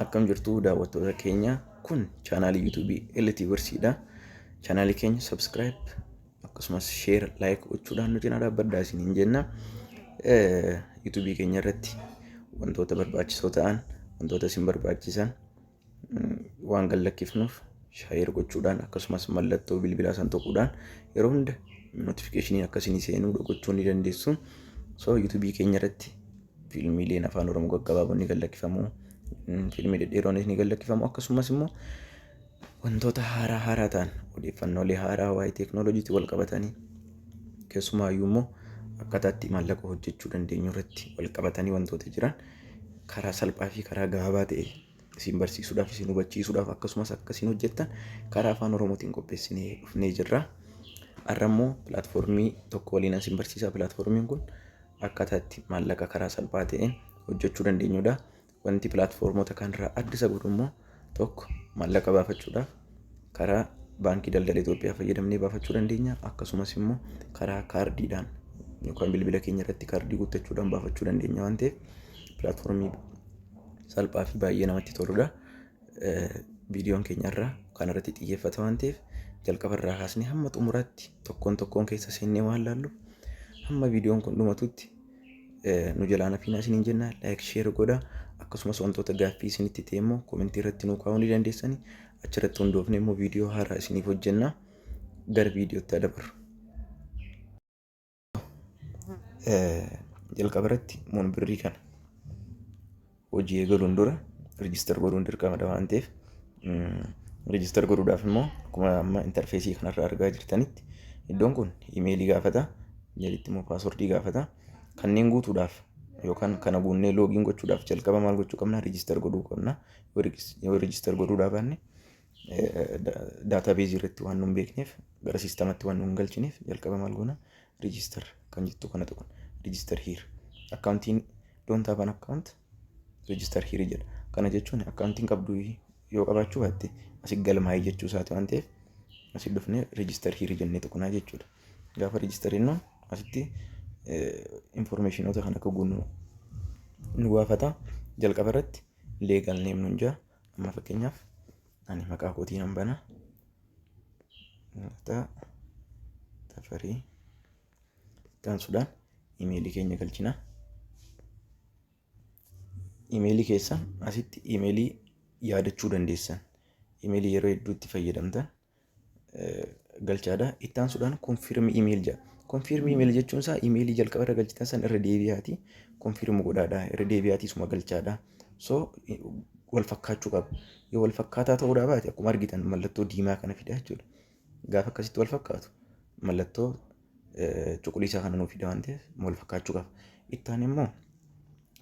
Akkam jirtu daawwattoota keenya, kun chaanaalii yuutuubii LT Barsiidha. Chaanaalii keenya subscribe akkasumas share like gochuudhaan nuti dhaabbadhaa isiniin jenna. Yuutuubii keenya irratti wantoota barbaachisoo ta'an, wantoota isin barbaachisan waan gallakkifnuuf share gochuudhaan akkasumas mallattoo bilbilaa san tuquudhaan yeroo hunda notifiikeeshinii akkasiin seenuu gochuu ni dandeessu. So yuutuubii keenya irratti fiilmiileen afaan Oromoo gaggabaaboo ni gallakkifamu. Fiilmii dhedheeroonis ni gallakkifamu. Akkasumas immoo wantoota haaraa ta'an odeeffannoolee haaraa waa'ee teekinooloojiitti wal qabatanii keessumaayyuu immoo akkaataatti maallaqa hojjechuu dandeenyu irratti wal qabatanii wantoota jiran karaa salphaa fi karaa gabaabaa ta'e isin barsiisuudhaaf isin hubachiisuudhaaf akkasumas akkasiin hojjettan karaa afaan Oromootiin qopheessinee dhufnee jirra. Har'a immoo pilaatfoormii tokko waliin isin barsiisa. Pilaatfoormiin kun akkaataatti maallaqa karaa salphaa ta'een hojjechuu dandeenyudha. Wanti pilaatfoormoota kanarraa adda isa godhu immoo tokko maallaqa baafachuudhaaf karaa baankii daldala Itoophiyaa fayyadamnee baafachuu dandeenya. Akkasumas immoo karaa kaardiidhaan yookaan bilbila keenya irratti kaardii guuttachuudhaan baafachuu dandeenya waan ta'eef pilaatfoormii salphaa fi baay'ee namatti toludha. Viidiyoon keenyarraa kan irratti xiyyeeffata waan ta'eef jalqabarraa kaasnee hamma xumuraatti tokkoon keessa seennee waan laallu hamma viidiyoon kun dhumatutti nu jalaan hafiinaa isiniin jenna. Like share godhaa. Akkasumas wantoota gaaffii isinitti ta'e immoo koomentii irratti nuu kaa'uu ni dandeessanii. Achirratti hundoofnee immoo viidiyoo haaraa isiniif hojjenna. Gara viidiyootti dabarru. Jalqaba irratti Moonbirrii kana hojii eegaluun dura riijistar godhuun dirqamadha waan ta'eef riijistar godhuudhaaf immoo akkuma amma intarfeesii kanarraa argaa jirtanitti iddoon kun imeelii gaafata, jalitti immoo paaswordii gaafata. Kanneen guutuudhaaf yookaan kana guunnee loogiin gochuudhaaf jalqaba maal gochuu qabna? Riijistar godhuu qabna. Yoo riijistar godhuudhaaf baanne daatabeezii irratti waan nun beekneef gara siistamatti waan nun galchineef jalqaba maal goona? Riijistar kan jettu kana tuqna. Riijistar hiir. Akkaawuntiin don't have an account riijistar hiir jedha. Kana jechuun akkaawuntiin qabdu yoo qabaachuu baatte asii galmaa'ii jechuu isaati waan ta'eef asii dhufnee riijistar hiir jennee tuqnaa jechuudha. Gaafa riijistar jennuun asitti informaashinoota kan akka guunnuu nu gaafata. Jalqaba irratti leegal neem nuun jaa. Amma fakkeenyaaf ani maqaa kootii nan bana. Tafarii taansuudhaan imeelii keenya galchina. Imeelii keessan asitti imeelii yaadachuu dandeessan. Imeelii yeroo hedduutti fayyadamtan galchaadha. Itti aansuudhaan konfirmi imeelii jedha. Konfirmi imeelii jechuun isaa imeelii jalqaba irra galchitan san irra deebi'aati konfirmu godhaadha. Irra deebi'aati suma galchaadha. So wal fakkaachuu qaba. Yoo wal fakkaataa ta'uudhaa baate akkuma argitan mallattoo diimaa kana fida jechuudha. Gaafa akkasitti wal fakkaatu mallattoo cuquliisaa kana nuuf fida waan ta'eef wal fakkaachuu qaba. Itti aan immoo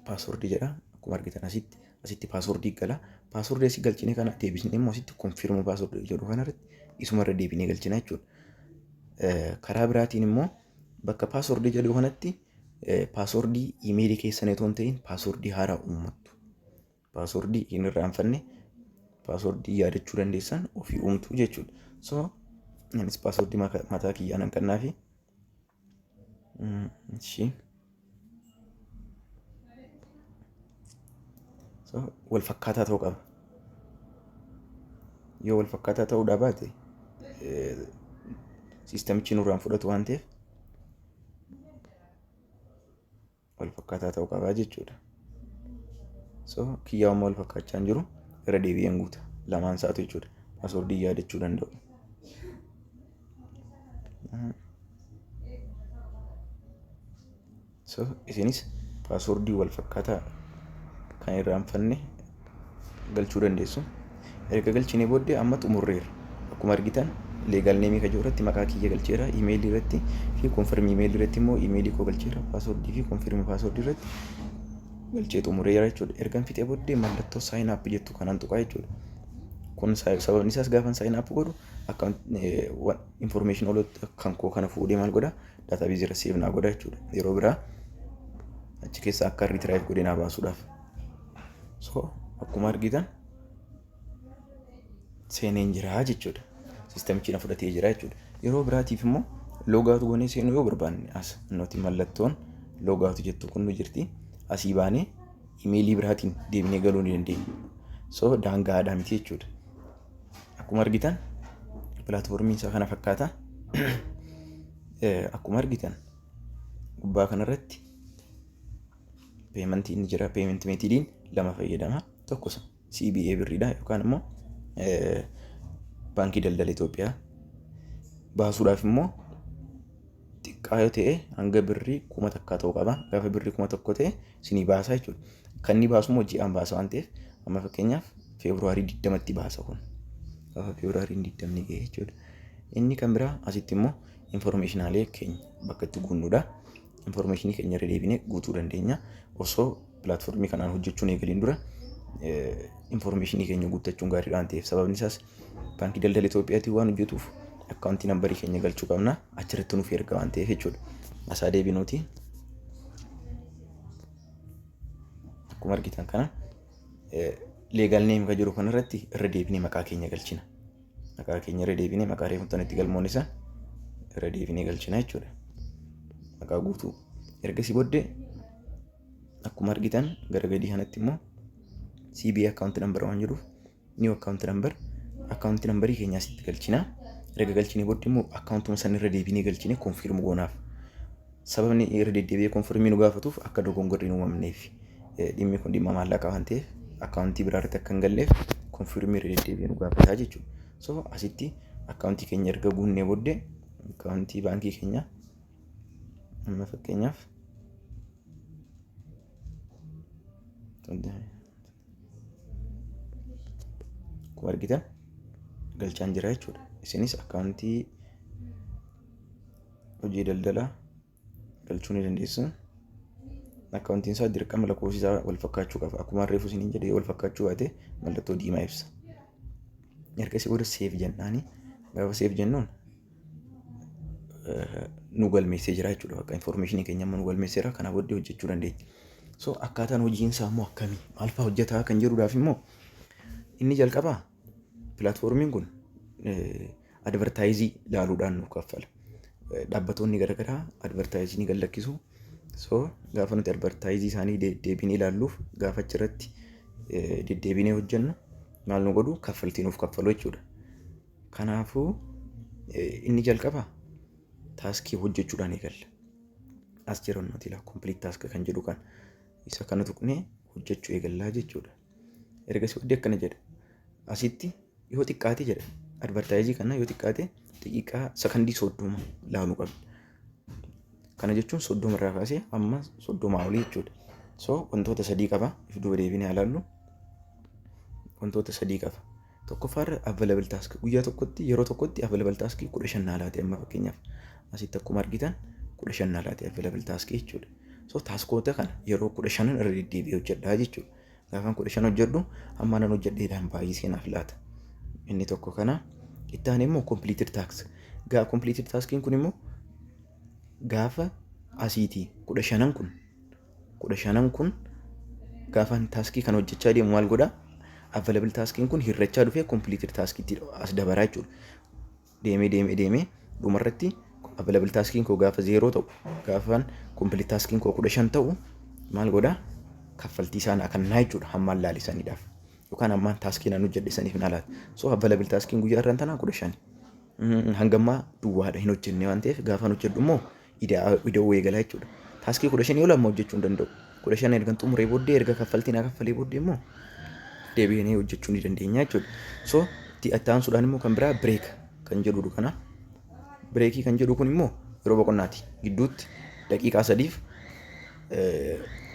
paaswordii jedha. Akkuma argitan asitti paaswordii gala. Paaswordii asii galchine kana deebisnee immoo asitti konfirmu paaswordii jedhu kanarratti isuma irra deebinee galchina jechuudha. Karaa biraatiin immoo bakka paaswordii jedhu kanatti paaswordii imeelii keessan otoo hin ta'in paaswordii haaraa uummattu. Paaswordii hin irraanfanne paaswordii yaadachuu dandeessan ofii uumtu jechuudha. So anis paaswordii mataa kiyyaan hanqannaa fi wal fakkaataa ta'uu qaba. Yoo wal fakkaataa ta'uudhaa baate siistamichi nurraan fudhatu waan ta'eef wal fakkaataa ta'uu qabaa jechuudha. So kiyyaawwan wal fakkaachaa hin jiru irra deebi'een guuta lamaan isaatu jechuudha. Paaswordii yaadachuu danda'u. So isinis paaswordii wal fakkaataa kan irraanfanne galchuu dandeessu. Erga galchinee booddee amma xumurreera. Akkuma argitan leegal neemii kan jiru irratti maqaa kiyya galcheera. Imeelii irratti fi konfirmii imeelii irratti immoo imeelii koo galcheera. Paaswordii fi konfirmii paaswordii irratti galchee xumureera jechuudha. Ergan fixee booddee mallattoo saayin aap jettu kanaan tuqaa jechuudha. Kun sababni isaas gaafan saayin aap godhu akka information kan koo kana fuudhee maal godha? Daatabeezii irra seef naa godha jechuudha. Yeroo biraa achi keessa akka riitiraayiv godhee naa baasuudhaaf. So akkuma argitan seeneen jira jechuudha. Siistamichi na fudhatee jira jechuudha. Yeroo biraatiif immoo loogaatu goonee seenuu yoo barbaanne as nuti mallattoon loogaatu jettu kun nu jirti. Asii baanee imeelii biraatiin deebinee galuu ni dandeenya. So daangaadhaa miti jechuudha. Akkuma argitan pilaatfoormiin isaa kana fakkaata. Akkuma argitan gubbaa kanarratti peementii inni jira. Peementi meetiidiin lama fayyadama. Tokko CBA birriidha yookaan immoo baankii daldala Itoophiyaa. Baasuudhaaf immoo xiqqaa yoo ta'e hanga birrii 1,000 ta'uu qaba. Gaafa birrii 1,000 ta'e isinii baasa jechuudha. Kan inni baasu immoo ji'aan baasa waan ta'eef amma fakkeenyaaf Feebruaarii 20tti baasa kun. Gaafa Feebruaarii 20 ga'e jechuudha. Inni kan biraa asitti immoo informationaalee keenya bakka itti guunnuudha. Informationii keenya irra deebinee guutuu dandeenya. Osoo pilaatfoormii kanaan hojjechuun eegaliin dura informationii keenya guuttachuun gaariidha waan ta'eef, sababni isaas baankii daldala Itoophiyaatti waan hojjetuuf akkaawuntii nambarii keenya galchuu qabna. Achirratti nuuf erga waan ta'eef jechuudha. Asaa deebinuuti. Akkuma argitan kana leegaal neem kan jiru kanarratti irra deebinee maqaa keenya galchina. Maqaa keenya irra deebinee maqaa reefuntaan itti galmoon isaa irra deebinee galchina jechuudha. Maqaa guutuu ergasii booddee akkuma argitan gara gadii kanatti immoo CBA akkaawuntii nambar waan jedhuuf new akkaawuntii nambarii keenya asitti galchina. Erga galchinee booddee immoo akkaawuntuma sana irra deebinee galchine konfirmu goonaaf. Sababni irra deddeebi'ee konfirmii nu gaafatuuf akka dogongorri nu uumamneef dhimmi kun dhimma maallaqaa waan ta'eef akkaawuntii biraarratti akka hin galleef konfirmii irra deddeebi'ee nu gaafataa jechuudha. So asitti akkaawuntii keenya erga guunnee booddee akkaawuntii baankii keenya amma fakkeenyaaf akkuma argitan galchaan jira jechuudha. Isinis akkaawuntii hojii daldalaa galchuu ni dandeessu. Akkaawuntiin isaa dirqama lakkoofsi isaa wal fakkaachuu qaba. Akkuma reefu isiniin jedhee wal fakkaachuu baate mallattoo diimaa ibsa. Ergasii booda seef jennaani. Gaafa seef jennuun nu galmeessee jira jechuudha. Bakka informationii keenya amma nu galmeesseera. Kana booddee hojjechuu dandeenya. So akkaataan hojiin isaa immoo akkamii? Maal fa'aa hojjetaa kan jedhuudhaaf immoo inni jalqabaa pilaatfoormiin kun advertaayizii ilaaluudhaan nuuf kaffala. Dhaabbattoonni garaagaraa advertaayizii ni gadhiisu. So gaafa nuti advertaayizii isaanii deddeebinee ilaalluuf gaafa achirratti deddeebinee hojjennu maal nu godhu kaffaltii nuuf kaffalu jechuudha. Kanaafuu inni jalqabaa taaskii hojjechuudhaan eegalla. As jiran nuti ilaa complete task kan jedhu kan isa kana tuqnee hojjechuu eegallaa jechuudha. Ergasii booddee akkana jedha. Asitti yoo xiqqaate jedha advertaayizii kana yoo xiqqaate daqiiqaa sekondii 30 ilaaluu qabna. Kana jechuun 30 irraa kaasee amma 30 olii jechuudha. So wantoota sadii qaba. If duuba deebinee ilaallu wantoota sadii qaba. Tokkoffaarra available task guyyaa tokkotti yeroo tokkotti available task 15 laate amma fakkeenyaaf asitti akkuma argitan 15 laate available task jechuudha. So taaskoota kana yeroo 15 irra deddeebi'ee hojjedhaa jechuudha. Gaafan 15 hojjedhu amma nan hojjedheedhaan baay'isee naaf laata. Inni tokko kana itti aanee immoo completed task. Gaafa completed taskiin kun immoo gaafa asiitii 15 kun gaafan taaskii kan hojjechaa deemu maal godha? Available taskiin kun hirrachaa dhufee completed taskiitti as dabaraa jechuudha. Deemee dhumarratti available taskiin koo gaafa 0 ta'u gaafan complete taskiin koo 15 ta'u maal godha? Kaffaltii isaanii akkanaa jechuudha hammaan laalisaniidhaaf. Yookaan hammaan taaskii nan hojjedhisaniif na laata. So available taskiin guyyaa irraan tanaa 15. Hangammaa duwwaadha hin hojjenne waan ta'eef gaafa hojjedhu immoo ida'uu eegala jechuudha. Taaskii 15 yoo lama hojjechuu hin danda'u. 15 erga xumuree booddee erga kaffaltii naa kaffalee booddee immoo deebiinee hojjechuu ni dandeenya jechuudha. So itti aansuudhaan immoo kan biraa break kan jedhudha kana. Breekii kan jedhu kun immoo yeroo boqonnaati. Gidduutti daqiiqaa 3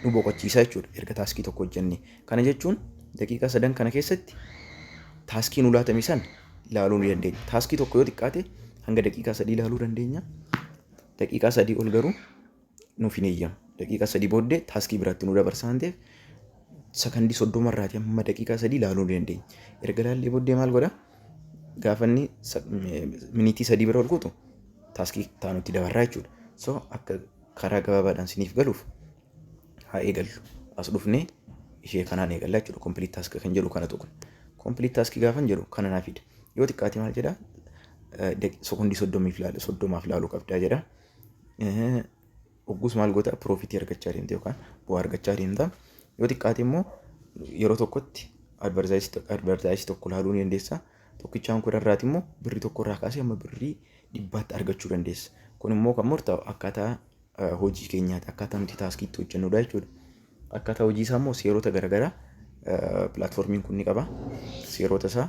nu boqochiisa jechuudha erga taaskii tokko hojjenne. Kana jechuun daqiiqaa 3 kana keessatti taaskii nu laatamii san ilaaluu ni dandeenya. Taaskii tokko yoo xiqqaate hanga daqiiqaa 3 ilaaluu dandeenya. Daqiiqaa 3 ol garuu nuuf hin eeyyamu. Daqiiqaa 3 booddee taaskii biraatti nu dabarsa waan ta'eef sekondii 30 irraati amma daqiiqaa 3 ilaaluu ni dandeenya. Erga ilaallee booddee maal godha? Gaafa inni miniitii 3 bira ol guutu taaskii taanutti dabarraa jechuudha. So akka karaa gabaabaadhaan siniif galuuf haa eegallu. As dhufnee ishee kanaan eegallaa jechuudha. Complete task kan jedhu kana tuqna. Complete task gaafa jedhu kana naaf fida. Yoo xiqqaate maal jedhaa? Sekondii 30 ilaaluu qabdaa jedha. Oggus maal goota? Piroofitii argachaa deemte yookaan bu'aa argachaa deemta. Yoo xiqqaate immoo yeroo tokkotti advertaayisii tokko ilaaluu ni dandeessa. Tokkichaan kun irraati immoo birrii tokko irraa kaasee amma birrii 100tti argachuu dandeessa. Kun immoo kan murtaa'u akkaataa hojii keenyaati, akkaataa nuti taaskiitti hojjennudha jechuudha. Akkaataa hojii isaa immoo seerota garaagaraa pilaatfoormiin kun ni qaba. Seerota isaa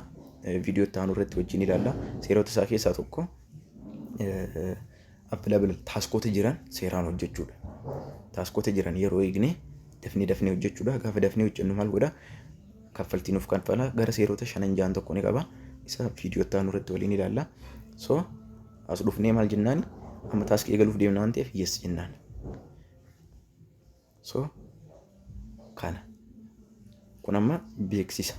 viidiyoo itti aanu irratti wajjin ilaalla. Seerota isaa keessaa tokko available taaskoota jiran seeraan hojjechuudha. Taaskoota jiran yeroo eegne dafnee hojjechuudha. Gaafa dafnee hojjennu maal godha? Kaffaltii nuuf kanfala. Gara seerota 5-6 tokko ni qaba. Isa viidiyoo itti aanu irratti waliin ilaalla. So as dhufnee maal jennaan? Amma taaskii eegaluuf deemna waan ta'eef yes jennaan. So kana kun amma beeksisa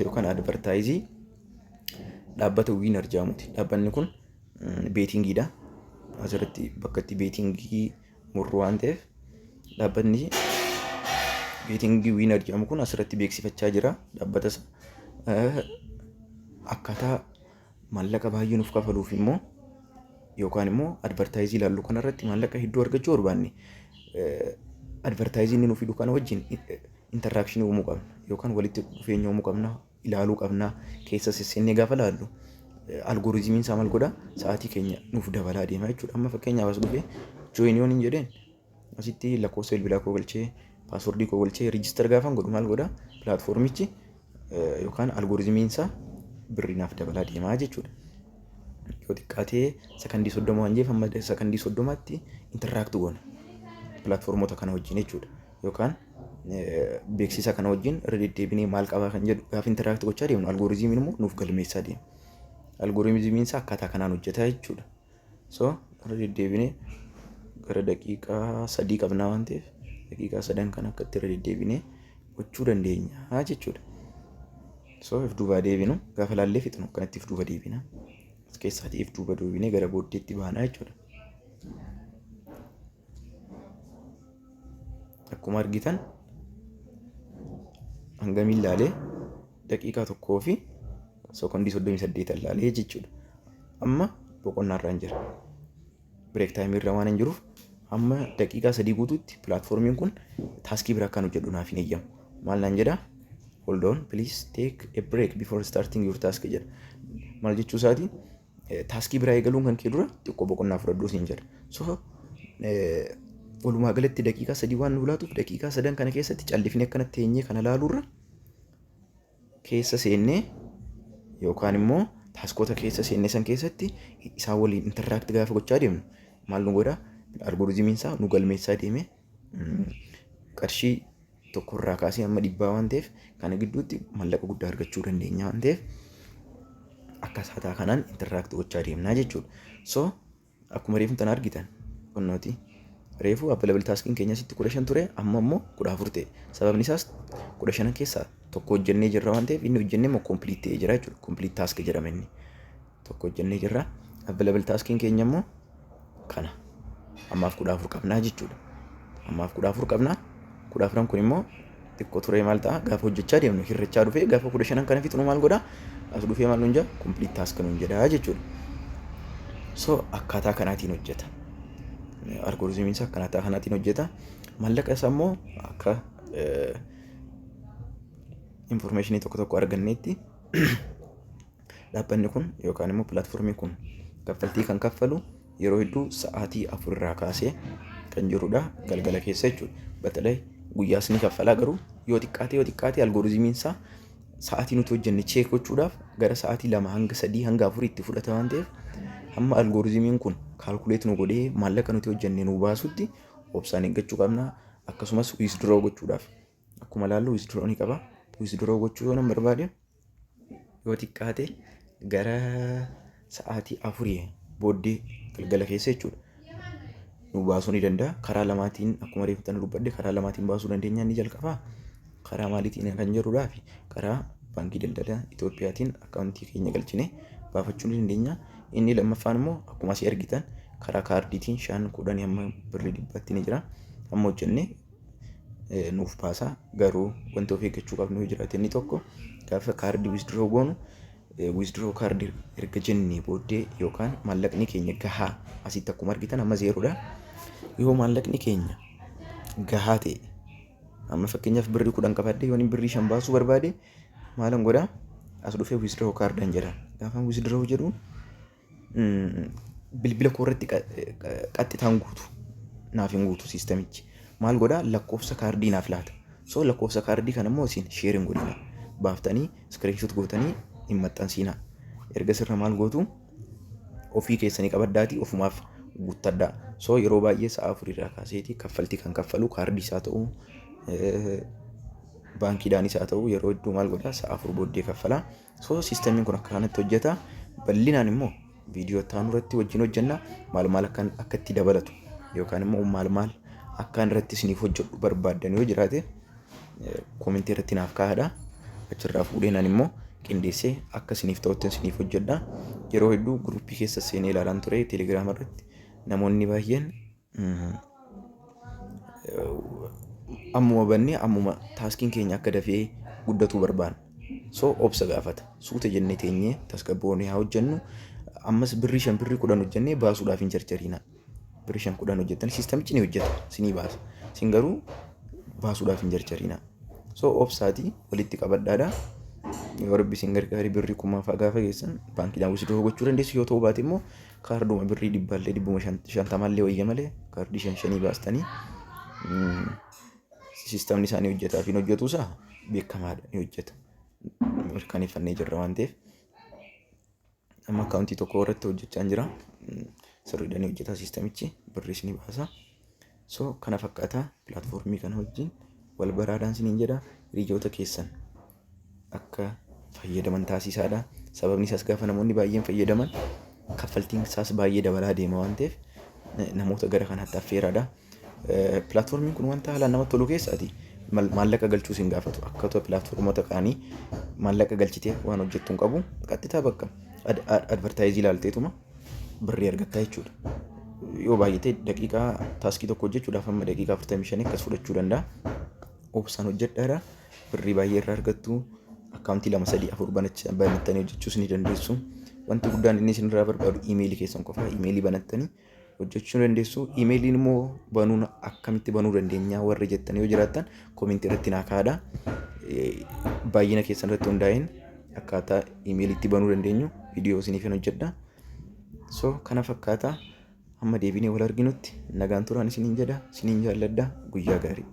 yookaan advertaayizii dhaabbata Winner jedhamuuti. Dhaabbanni kun beetingiidha. Asirratti bakka itti beetingii murru waan ta'eef dhaabbanni beetingii Winner jedhamu kun asirratti beeksifachaa jira. Dhaabbata akkaataa maallaqa baay'ee nuuf kafaluuf immoo yookaan immoo advertaayizii ilaallu kanarratti maallaqa hedduu argachuu barbaanne advertaayizii inni nuuf fidu kana wajjin interakshinii uumuu qabna yookaan walitti dhufeenya uumuu qabna, ilaaluu qabna. Keessa seenee gaafa ilaallu algooriizimiin isaa maal godha? Sa'aatii keenya nuuf dabalaa deema jechuudha. Amma fakkeenyaaf as dhufee jooyin yoon hin jedheen asitti lakkoofsa bilbilaa koo galchee paaswordii koo galchee riijistar gaafan godhu maal godha? Pilaatfoormichi yookaan algooriizimiin isaa birrii naaf dabalaa deemaa jechuudha. Yoo xiqqaatee sakandii 30 waan jeef amma sakandii 30tti interaakti goona pilaatfoormota kana wajjin jechuudha. Yookaan beeksisa kana wajjin irra deddeebinee maal qabaa kan jedhu gaafa interaakti gochaa deemnu algooriizimiin immoo nuuf galmeessaa deema. Algooriizimiin isaa akkaataa kanaan hojjetaa jechuudha. So irra deddeebinee gara daqiiqaa 3 qabnaa waan ta'eef daqiiqaa 3 kan akkatti irra deddeebinee gochuu dandeenya jechuudha. So if duuba deebinu gaafa laallee fixnu kanatti if duuba deebina. As keessaatii if duuba deebinee gara booddeetti baanaa jechuudha. Akkuma argitan hangamiin laalee daqiiqaa 1 fi sekondii 38 laalee jechuudha. Amma boqonnaa irra jira. Break time irra waan hin jiruuf amma daqiiqaa 3 guutuutti pilaatfoormiin kun taaskii biraa kan hojjedhu naaf hin eeyyamu. Maal naan jedha? Hold on, please take a break before starting your task jedha. Maal jechuu isaati? Taaskii biraa eegaluun kan kee dura xiqqoo boqonnaa fudhadhuu siin jedha. So walumaa galatti daqiiqaa 3 waan nu laatuuf daqiiqaa 3 kana keessatti callifnee akkanatti teenyee kana laaluurra keessa seennee yookaan immoo taaskoota keessa seennee san keessatti isaan waliin interaakti gaafa gochaa deemnu maal nu godha? Algooriizimiin isaa nu galmeessaa deeme qarshii tokkorraa kaasee amma 100 waan ta'eef kana gidduutti maallaqa guddaa argachuu dandeenya waan ta'eef akkaataa kanaan interaakti gochaa deemnaa jechuudha. So akkuma reefu tan argitan qonnooti. Reefu available taaskiin keenya sitti 15 ture amma immoo 14 ta'e. Sababni isaas 15 keessaa tokko hojjennee jirra waan ta'eef inni hojjennee immoo complete ta'ee jira jechuudha. Complete task jedhama inni. Tokko hojjennee jirra. Available taaskiin keenya immoo kana. Ammaaf 14 qabnaa jechuudha. Ammaaf 14 qabnaa. 14 kun immoo xiqqoo ture maal ta'a? Gaafa hojjechaa deemnu hirrachaa dhufee gaafa 15 kana fixnu maal godha? As dhufee maal nuun jedha? Complete task nuun jedha jechuudha. So akkaataa kanaatiin hojjeta. Algooriizimiin isaa akkaataa kanaatiin hojjeta. Maallaqa isaa immoo akka informationii tokko arganneetti dhaabbanni kun yookaan immoo pilaatfoormiin kun kaffaltii kan kaffalu yeroo hedduu sa'aatii 4 irraa kaasee kan jirudha galgala keessa jechuudha. Batalee guyyaas ni kaffalaa garuu yoo xiqqaate algooriizimiin isaa sa'aatii nuti hojjenne cheek gochuudhaaf gara sa'aatii 2 hanga 3 hanga 4 itti fudhata waan ta'eef hamma algooriizimiin kun kaalkuleet nu godhee maallaqa nuti hojjenne nu baasutti obsaan eeggachuu qabna. Akkasumas withdraw gochuudhaaf akkuma ilaallu withdraw ni qaba. Withdraw gochuu yoo nan barbaade yoo xiqqaate gara sa'aatii 4 booddee galgala keessa jechuudha nu baasuu ni danda'a. Karaa lamaatiin akkuma reefu tan dubbadde karaa lamaatiin baasuu dandeenya. Ni jalqaba karaa maaliitiin kan jedhudhaa fi karaa baankii daldala Itoophiyaatiin akkaawuntii keenya galchine baafachuu ni dandeenya. Inni lammaffaan immoo akkuma asii argitan karaa kaardiitiin 5-10 hamma birrii 100tti ni jira. Amma hojjenne nuuf baasa. Garuu wanti of eeggachuu qabnu yoo jiraate inni tokko gaafa kaardii withdraw goonu withdraw kaardii erga jennee booddee yookaan maallaqni keenya gahaa asitti akkuma argitan amma 0dha. Yoo maallaqni keenya gahaa ta'e Amma fakkeenyaaf birrii 10 qabadde yoo birrii 5 baasuu barbaade maalan godhaa as dhufee withdraw kaardaan jedha. Gaafa withdraw jedhu bilbila koo irratti qaxxitaan guutu naaf hin guutu siistamichi. Maal godhaa lakkoofsa kaardii naaf laata. So lakkoofsa kaardii kana immoo isin sheer hin godhina. Baaftanii screenshot gootanii hin maxxansiinaa. Erga sirra maal gootu ofii keessanii qabaddaati ofumaaf guuttadhaa. So yeroo baay'ee sa'a 4 irraa kaaseeti kaffaltii kan kaffalu kaardii isaa ta'uu baankiidhaan isaa ta'uu yeroo hedduu maal godhaa sa'a 4 booddee kaffalaa. So siistamiin kun akka kanatti hojjeta. Bal'inaan immoo viidiyoo ta'an irratti wajjin hojjenna. Maal maal akka itti dabalatu yookaan immoo maal maal akkaan irratti isiniif hojjedhu barbaaddan yoo jiraate koomentii irratti naaf kaa'adha. Achirraa fuudheenaan immoo qindeessee akka isiniif ta'utti isiniif hojjedha. Yeroo hedduu guruppii keessa seenee ilaalaan ture teelegiraama irratti namoonni baay'een ammuma bannee ammuma taaskiin keenya akka dafee guddatuu barbaanna. So obsa gaafata. Suuta jennee teenyee tasgabboonee haa hojjennu. Ammas birrii 5 birrii 10 hojjennee baasuudhaaf hin jarjariina. Birrii 5 10 hojjettan siistamichi ni hojjeta sinii baasa. Sin garuu baasuudhaaf hin jarjariina. So obsaatii walitti qabadhaadha. Yoo rabbi sin gargaari birrii 1000 gaafa geessan baankiidhaan withdraw gochuu dandeessu. Yoo ta'uu baate immoo kaarduma birrii 100 illee wayya malee kaardii 5 baastanii siistamni isaanii hojjetaa fi hin hojjetuusaa beekamaadha ni hojjeta. Mirkaneeffannee jirra waan ta'eef amma akkaawuntii tokko irratti hojjechaa jira. Sirriidhaan ni hojjeta siistamichi birriis ni baasa. So kana fakkaata pilaatfoormii kana wajjin wal baraadhaan isiniin jedha. Hiriyoota keessan akka fayyadaman taasisaadha. Sababni isaas gaafa namoonni baay'een fayyadaman kaffaltiin isaas baay'ee dabalaa deema waan ta'eef namoota gara kanaatti affeeraadha. Pilaatfoormiin kun wanta haalaan namatti tolu keessaati. Maallaqa galchuu sin gaafatu. Akkatuma pilaatfoormoota kaanii maallaqa galchitee waan hojjettu hin qabu. Qaxxitaa bakka advertaayizii ilaalteetuma birrii argattaa jechuudha. Yoo baay'ate daqiiqaa taaskii tokko hojjechuudhaaf amma daqiiqaa 45 akkas fudhachuu danda'a. Obsaan hojjedhaadha. Birrii baay'ee irraa argattu. Akkaawuntii 2 3 4 banattanii hojjechuus ni dandeessu. Wanti guddaan inni isinirraa barbaadu iimeelii keessan qofaa iimeelii banattanii hojjechuu dandeessu. Iimeeliin immoo banuun akkamitti banuu dandeenya warri jettan yoo jiraattan koomentii irratti naa kaa'adha. Baay'ina keessan irratti hundaa'een akkaataa iimeeliitti banuu dandeenyu viidiyoo isiniif hojjedha. So kana fakkaata amma deebinee wal arginutti nagaan turaan isiniin jedha isiniin jaalladha guyyaa gaarii.